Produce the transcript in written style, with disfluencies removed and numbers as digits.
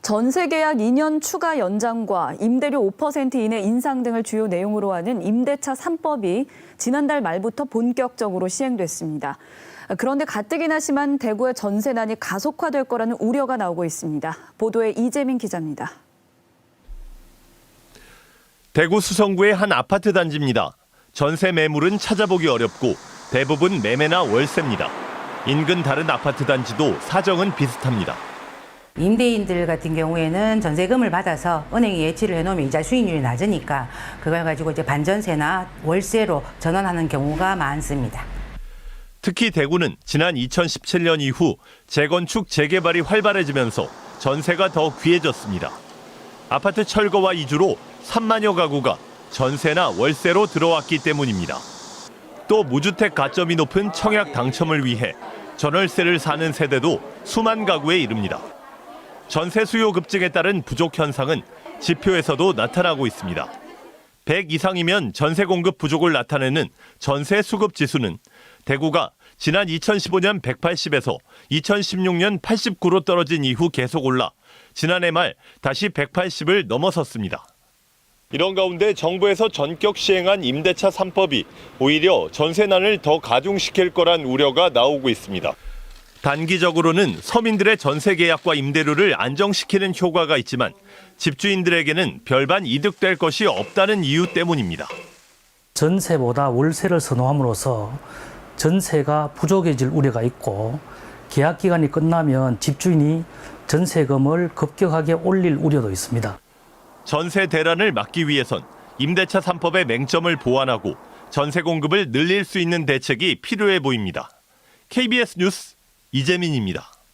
전세 계약 2년 추가 연장과 임대료 5% 이내 인상 등을 주요 내용으로 하는 임대차 3법이 지난달 말부터 본격적으로 시행됐습니다. 그런데 가뜩이나 심한 대구의 전세난이 가속화될 거라는 우려가 나오고 있습니다. 보도에 이재민 기자입니다. 대구 수성구의 한 아파트 단지입니다. 전세 매물은 찾아보기 어렵고 대부분 매매나 월세입니다. 인근 다른 아파트 단지도 사정은 비슷합니다. 임대인들 같은 경우에는 전세금을 받아서 은행에 예치를 해놓으면 이자 수익률이 낮으니까 그걸 가지고 이제 반전세나 월세로 전환하는 경우가 많습니다. 특히 대구는 지난 2017년 이후 재건축, 재개발이 활발해지면서 전세가 더 귀해졌습니다. 아파트 철거와 이주로 3만여 가구가 전세나 월세로 들어왔기 때문입니다. 또 무주택 가점이 높은 청약 당첨을 위해 전월세를 사는 세대도 수만 가구에 이릅니다. 전세 수요 급증에 따른 부족 현상은 지표에서도 나타나고 있습니다. 100 이상이면 전세 공급 부족을 나타내는 전세 수급 지수는 대구가 지난 2015년 180에서 2016년 89로 떨어진 이후 계속 올라 지난해 말 다시 180을 넘어섰습니다. 이런 가운데 정부에서 전격 시행한 임대차 3법이 오히려 전세난을 더 가중시킬 거란 우려가 나오고 있습니다. 단기적으로는 서민들의 전세 계약과 임대료를 안정시키는 효과가 있지만 집주인들에게는 별반 이득될 것이 없다는 이유 때문입니다. 전세보다 월세를 선호함으로써 전세가 부족해질 우려가 있고 계약 기간이 끝나면 집주인이 전세금을 급격하게 올릴 우려도 있습니다. 전세 대란을 막기 위해선 임대차 3법의 맹점을 보완하고 전세 공급을 늘릴 수 있는 대책이 필요해 보입니다. KBS 뉴스 이재민입니다.